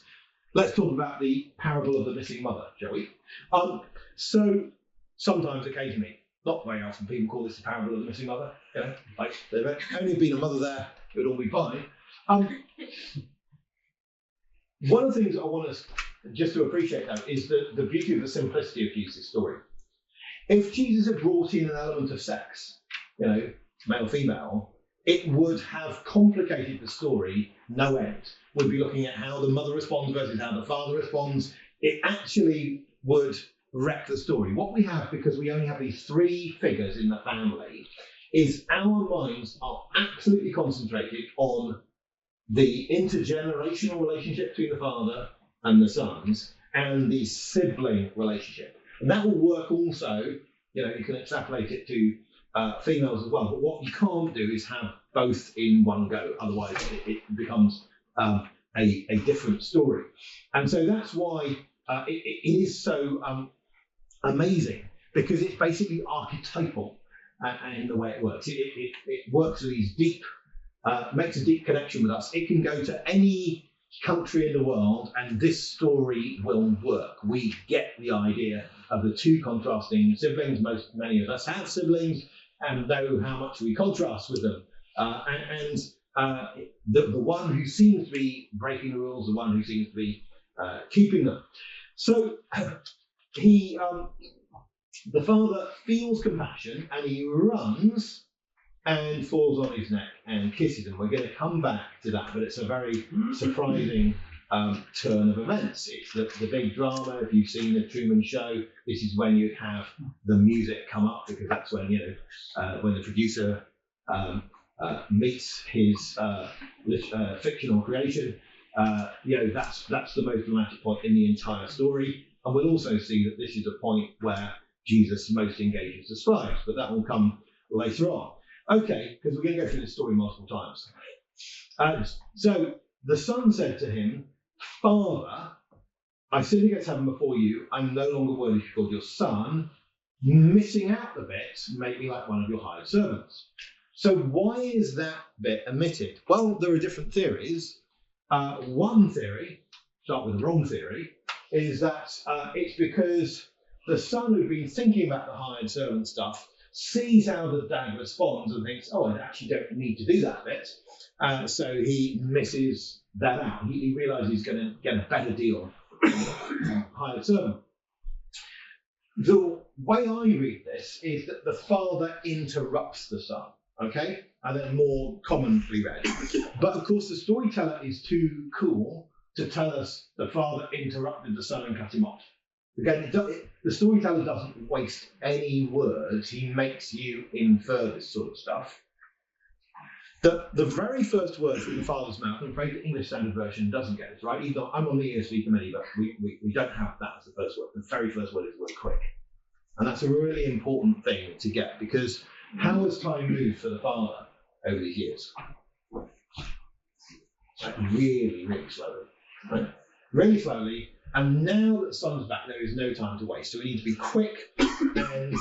let's talk about the parable of the missing mother, shall we? So sometimes, occasionally, not very often, people call this the parable of the missing mother. You know, like there'd only been a mother there, it would all be fine. One of the things I want us just to appreciate, though, is the beauty of the simplicity of Jesus' story. If Jesus had brought in an element of sex, you know, male, female, it would have complicated the story no end. We'd be looking at how the mother responds versus how the father responds. It actually would wreck the story. What we have, because we only have these three figures in the family, is our minds are absolutely concentrated on the intergenerational relationship between the father and the sons and the sibling relationship. And that will work also, you know, you can extrapolate it to females as well. But what you can't do is have both in one go. Otherwise, it becomes a different story. And so that's why it is so amazing, because it's basically archetypal in the way it works. It works with these deep, makes a deep connection with us. It can go to any country in the world and this story will work. We get the idea of the two contrasting siblings. Many of us have siblings and know how much we contrast with them. The one who seems to be breaking the rules, the one who seems to be keeping them. So the father feels compassion and he runs and falls on his neck and kisses him. We're going to come back to that, but it's a very surprising turn of events. It's the big drama. If you've seen the Truman Show, this is when you'd have the music come up, because that's when, you know, when the producer meets his fictional creation. You know, that's the most dramatic point in the entire story. And we'll also see that this is a point where Jesus most engages the scribes, but that will come later on. Okay, because we're going to go through this story multiple times. So the son said to him, "Father, I sinned against heaven before you. I'm no longer worthy to be called your son." Missing out the bit, "Make me like one of your hired servants." So why is that bit omitted? Well, there are different theories. One theory, start with the wrong theory, is that it's because the son who'd been thinking about the hired servant stuff sees how the dad responds and thinks, "Oh, I actually don't need to do that bit." So he misses that out. He realizes he's going to get a better deal on hired servant. The way I read this is that the father interrupts the son, okay? And then more commonly read. But of course, the storyteller is too cool to tell us the father interrupted the son and cut him off. Again, the storyteller doesn't waste any words. He makes you infer this sort of stuff. The very first word from the father's mouth, I'm afraid the English Standard Version doesn't get it right. Either I'm on the ESV committee, but we don't have that as the first word. The very first word is the word quick. And that's a really important thing to get, because how has time moved for the father over these years? Like really, really slowly. Right? Really slowly. And now that the son's back, there is no time to waste. So we need to be quick. And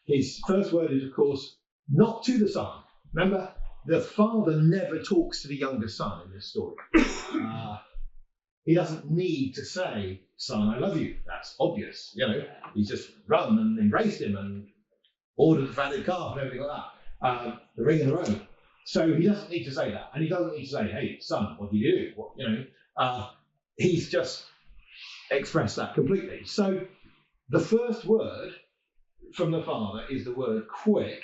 his first word is, of course, not to the son. Remember, the father never talks to the younger son in this story. He doesn't need to say, son, I love you. That's obvious. He's just run and embraced him and ordered the fatted calf and everything like that. The ring in the road. So he doesn't need to say that. And he doesn't need to say, hey, son, what do you do? He's just expressed that completely. So the first word from the father is the word quick,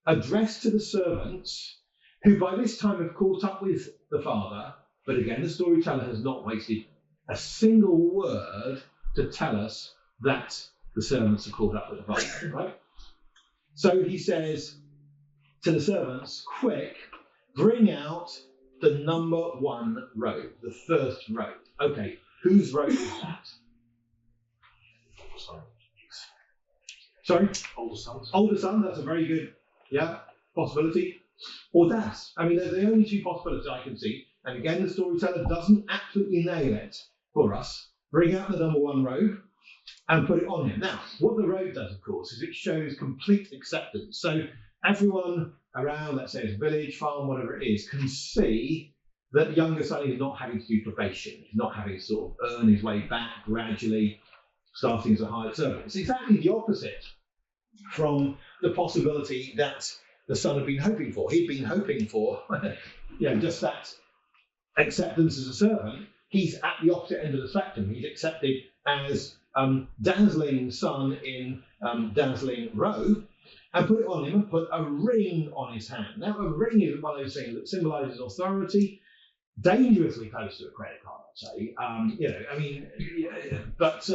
addressed to the servants, who by this time have caught up with the father. But again, the storyteller has not wasted a single word to tell us that the servants are caught up with the father, right? So he says to the servants, quick, bring out the number 1 robe, the first robe. Okay, whose robe is that? Sorry? Older sons. Older son, that's a very good possibility. Or Das. I mean, they're the only 2 possibilities I can see. And again, the storyteller doesn't absolutely nail it for us. Bring out the number 1 robe and put it on him. Now, what the robe does, of course, is it shows complete acceptance. So everyone around, let's say it's a village, farm, whatever it is, can see that the younger son is not having to do probation. He's not having to sort of earn his way back gradually, starting as a hired servant. It's exactly the opposite from the possibility that the son had been hoping for. He'd been hoping for just that acceptance as a servant. He's at the opposite end of the spectrum. He's accepted as dazzling son in dazzling robe, and put it on him and put a ring on his hand. Now, a ring is one of those things that symbolises authority, dangerously close to a credit card, I'd say. But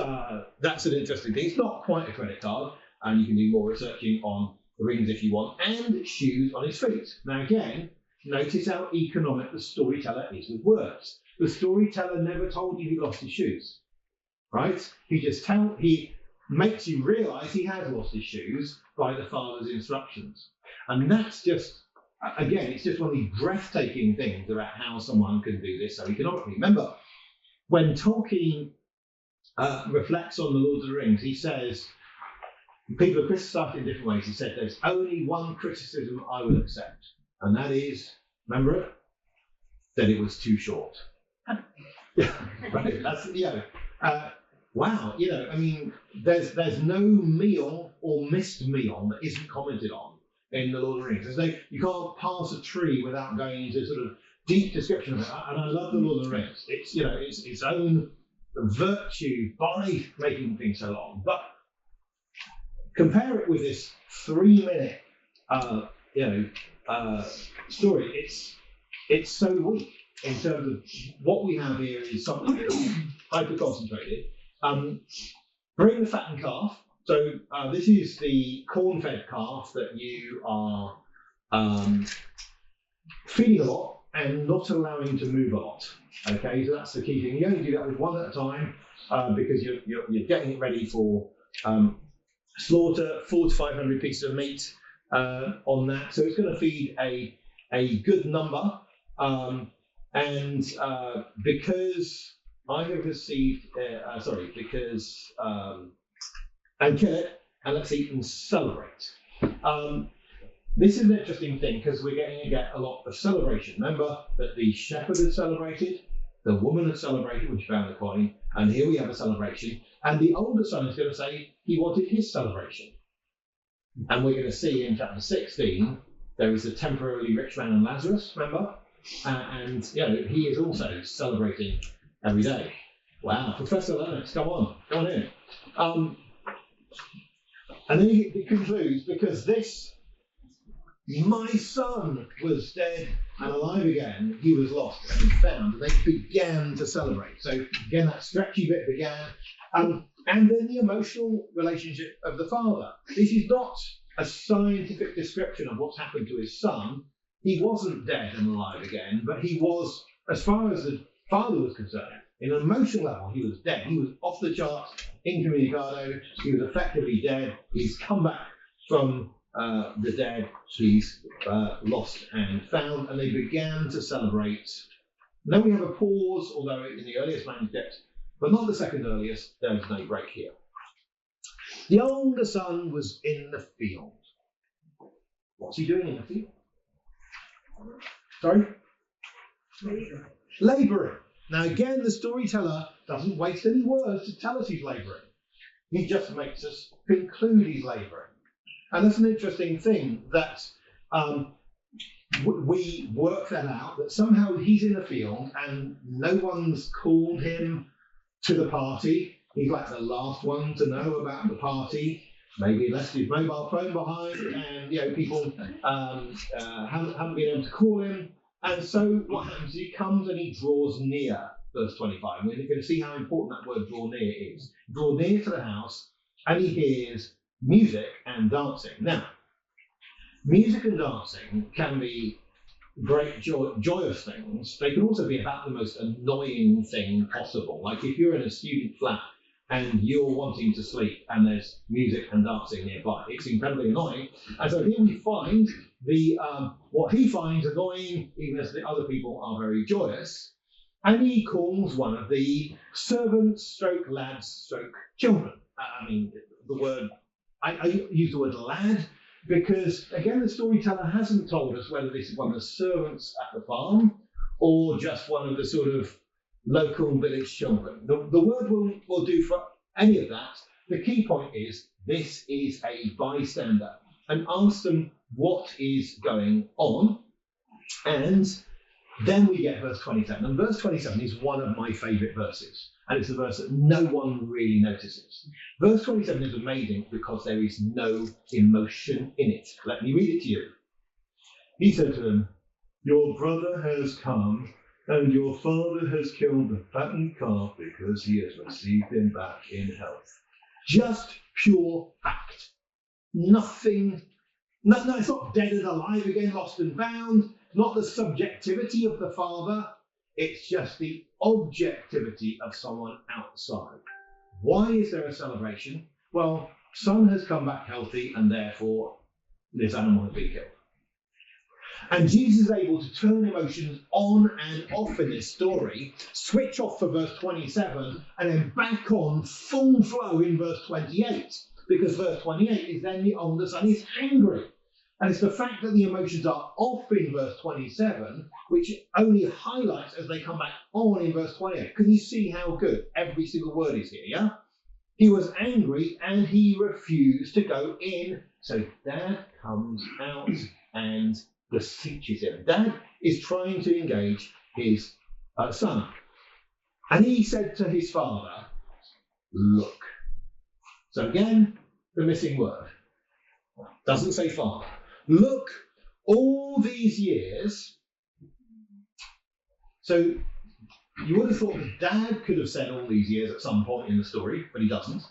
that's an interesting thing. It's not quite a credit card, and you can do more researching on the rings if you want, and shoes on his feet. Now, again, notice how economic the storyteller is with words. The storyteller never told you he lost his shoes, right? He makes you realise he has lost his shoes by the father's instructions. And that's just, again, it's just one of these breathtaking things about how someone can do this so economically. Remember, when Tolkien reflects on the Lord of the Rings, he says, people are criticised in different ways. He said, there's only one criticism I will accept, and that is, remember it? That it was too short. Yeah, right. That's, wow, there's no meal or missed meal that isn't commented on in the Lord of the Rings. You can't pass a tree without going into sort of deep description of it. And I love the Lord of the Rings. It's it's its own virtue by making things so long. But compare it with this 3-minute story. It's so weak in terms of what we have here is something that's hyper concentrated. Bring the fattened calf. So this is the corn-fed calf that you are feeding a lot and not allowing to move a lot. Okay, so that's the key thing. You only do that with one at a time because you're getting it ready for slaughter. 400 to 500 pieces of meat on that. So it's going to feed a good number. Because I have received, and kill it, and let's eat and celebrate. This is an interesting thing because we're going to get a lot of celebration. Remember that the shepherd had celebrated, the woman had celebrated when she found the coin, and here we have a celebration. And the older son is going to say he wanted his celebration. And we're going to see in chapter 16, there is a temporarily rich man and Lazarus, remember? And he is also celebrating every day. Wow, Professor Lennox, come on in. And then he concludes, because this, my son was dead and alive again, he was lost and found, and they began to celebrate. So again, that stretchy bit began. And then the emotional relationship of the father. This is not a scientific description of what's happened to his son. He wasn't dead and alive again, but he was, as far as the father was concerned, in an emotional level, he was dead. He was off the charts, incommunicado. He was effectively dead. He's come back from the dead. He's lost and found, and they began to celebrate. And then we have a pause, although in the earliest manuscript, but not the second earliest, there's no break here. The older son was in the field. What's he doing in the field? Sorry? Labouring. Now again, the storyteller doesn't waste any words to tell us he's labouring. He just makes us conclude he's labouring. And that's an interesting thing that we work that out, that somehow he's in the field and no one's called him to the party. He's like the last one to know about the party. Maybe he left his mobile phone behind and people haven't been able to call him. And so what happens, he comes and he draws near, verse 25. We're going to see how important that word draw near is. Draw near to the house and he hears music and dancing. Now, music and dancing can be great joyous things. They can also be about the most annoying thing possible. Like if you're in a student flat and you're wanting to sleep and there's music and dancing nearby, it's incredibly annoying. And so here we find what he finds annoying, even as the other people are very joyous, and he calls one of the servants, stroke lads, stroke children. I use the word lad because, again, the storyteller hasn't told us whether this is one of the servants at the farm or just one of the sort of local village children. The word will do for any of that. The key point is this is a bystander, and ask them what is going on. And then we get verse 27. And verse 27 is one of my favourite verses. And it's the verse that no one really notices. Verse 27 is amazing because there is no emotion in it. Let me read it to you. He said to them, "Your brother has come, and your father has killed the fattened calf because he has received him back in health." Just pure fact. Nothing. No, it's not dead and alive again, lost and found. Not the subjectivity of the father. It's just the objectivity of someone outside. Why is there a celebration? Well, son has come back healthy and therefore this animal has been killed. And Jesus is able to turn emotions on and off in this story, switch off for verse 27 and then back on full flow in verse 28. Because verse 28 is then the older son is angry. And it's the fact that the emotions are off in verse 27, which only highlights as they come back on in verse 28. Can you see how good every single word is here, yeah? He was angry and he refused to go in. So Dad comes out and beseeches him. Dad is trying to engage his son. And he said to his father, "Look." So again, the missing word. Doesn't say father. Look, all these years. So you would have thought that Dad could have said all these years at some point in the story, but he doesn't.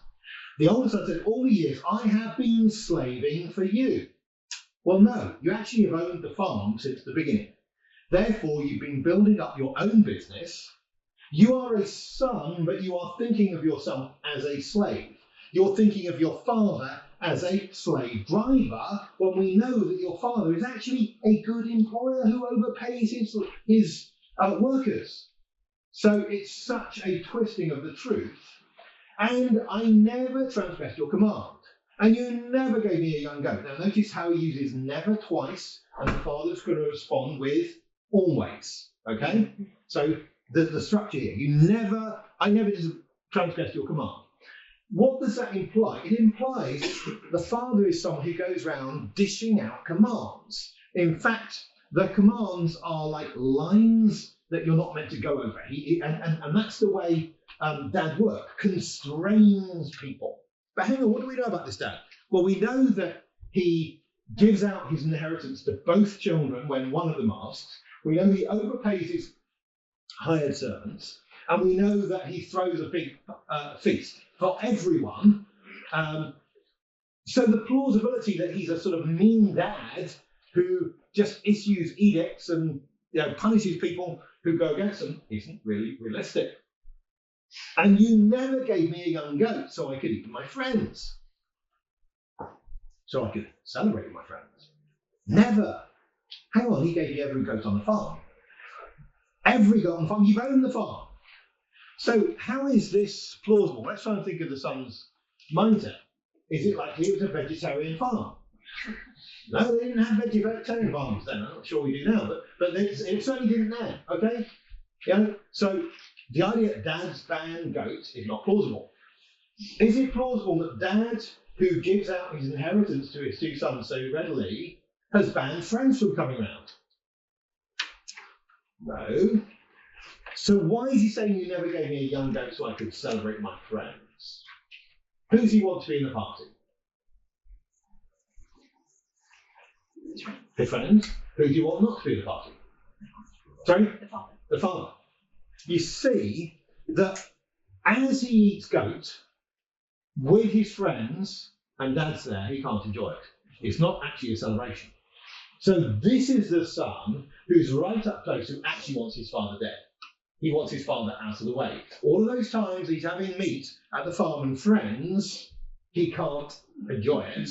The older son said, "All the years I have been slaving for you." Well, no, you actually have owned the farm since the beginning. Therefore, you've been building up your own business. You are a son, but you are thinking of yourself as a slave. You're thinking of your father as a slave driver, when we know that your father is actually a good employer who overpays his workers. So it's such a twisting of the truth. And I never transgressed your command. And you never gave me a young goat. Now notice how he uses never twice, and the father's going to respond with always. Okay? So the structure here. I never transgressed your command. What does that imply? It implies the father is someone who goes around dishing out commands. In fact, the commands are like lines that you're not meant to go over. And that's the way Dad works, constrains people. But hang on, what do we know about this dad? Well, we know that he gives out his inheritance to both children when one of them asks. We know he overpays his hired servants. And we know that he throws a big feast for everyone. So the plausibility that he's a sort of mean dad who just issues edicts and punishes people who go against them isn't really realistic. And you never gave me a young goat so I could eat with my friends. So I could celebrate with my friends. Never. Hang on, he gave you every goat on the farm. Every goat on the farm, you've owned the farm. So how is this plausible? Let's try and think of the son's mindset. Is it likely it was a vegetarian farm? No, they didn't have vegetarian farms then. I'm not sure we do now, but it certainly didn't then. Okay, so the idea that Dad's banned goats is not plausible. Is it plausible that Dad, who gives out his inheritance to his two sons so readily, has banned friends from coming round? No. So why is he saying you never gave me a young goat so I could celebrate my friends? Who does he want to be in the party? His friends. Who do you want not to be in the party? Sorry? The father. The father. You see that as he eats goat with his friends and Dad's there, he can't enjoy it. It's not actually a celebration. So this is the son who's right up close, who actually wants his father dead. He wants his father out of the way. All of those times he's having meat at the farm and friends, he can't enjoy it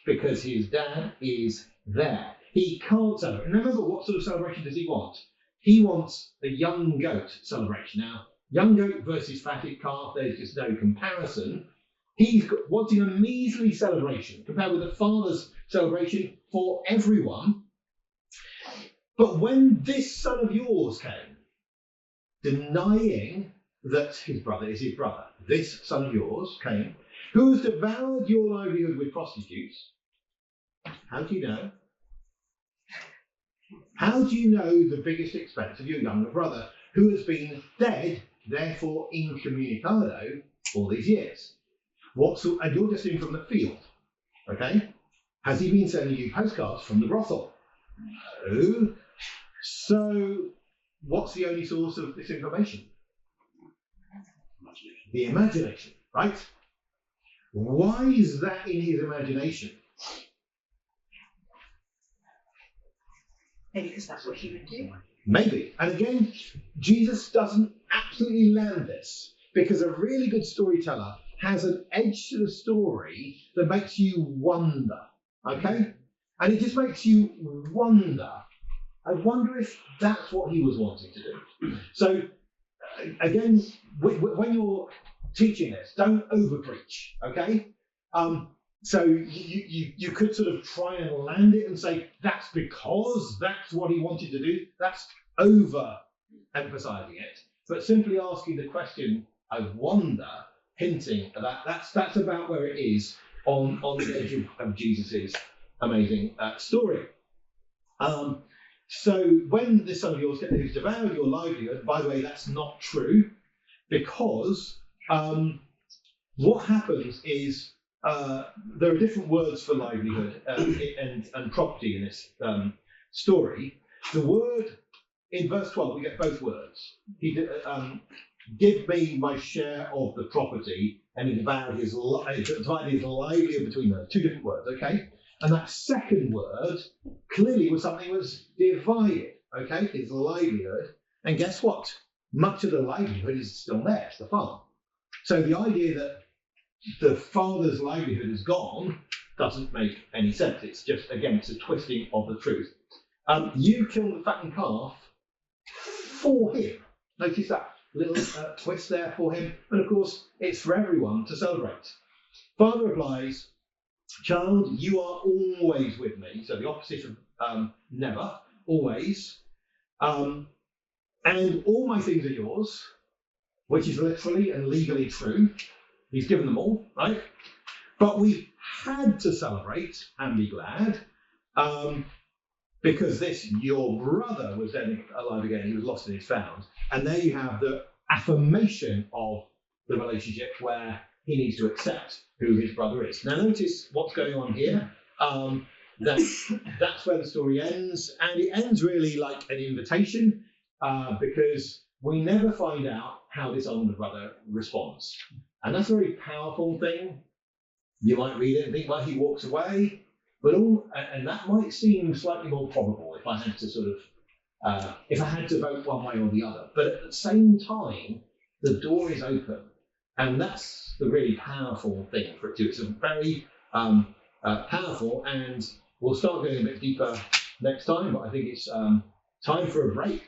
because his dad is there. He can't celebrate. And remember, what sort of celebration does he want? He wants a young goat celebration. Now, young goat versus fatted calf, there's just no comparison. He's wanting a measly celebration compared with the father's celebration for everyone. But when this son of yours came, denying that his brother is his brother, this son of yours came, who has devoured your livelihood with prostitutes. How do you know? How do you know the biggest expense of your younger brother, who has been dead, therefore incommunicado, all these years? And you're just in from the field, okay? Has he been sending you postcards from the brothel? No. So what's the only source of this information? The imagination, right? Why is that in his imagination? Maybe because that's what he would do. Maybe. And again, Jesus doesn't absolutely land this, because a really good storyteller has an edge to the story that makes you wonder, okay? And it just makes you wonder. I wonder if that's what he was wanting to do. So, again, when you're teaching this, don't overpreach, okay? So you could sort of try and land it and say, that's because that's what he wanted to do. That's over-emphasizing it. But simply asking the question, I wonder, hinting at that, that's about where it is on the edge of Jesus' amazing story. So when this son of yours who's devoured your livelihood, by the way, that's not true, because what happens is there are different words for livelihood and property in this story. The word in verse 12, we get both words. He give me my share of the property, and he divided his livelihood between them. Two different words, okay? And that second word clearly was something was divided, okay? His livelihood. And guess what? Much of the livelihood is still there, it's the farm. So the idea that the father's livelihood is gone doesn't make any sense. It's just, again, it's a twisting of the truth. You killed the fattened calf for him. Notice that little twist there for him. And of course, it's for everyone to celebrate. Father replies, child, you are always with me. So the opposite of never, always. And all my things are yours, which is literally and legally true. He's given them all, right? But we had to celebrate and be glad because this, your brother, was then alive again. He was lost and he's found. And there you have the affirmation of the relationship where he needs to accept who his brother is. Now notice what's going on here. That's where the story ends. And it ends really like an invitation because we never find out how this older brother responds. And that's a very powerful thing. You might read it and think, well, he walks away, and that might seem slightly more probable if I had to sort of, if I had to vote one way or the other. But at the same time, the door is open, and that's the really powerful thing for it to. It's a very powerful, and we'll start going a bit deeper next time. But I think it's time for a break.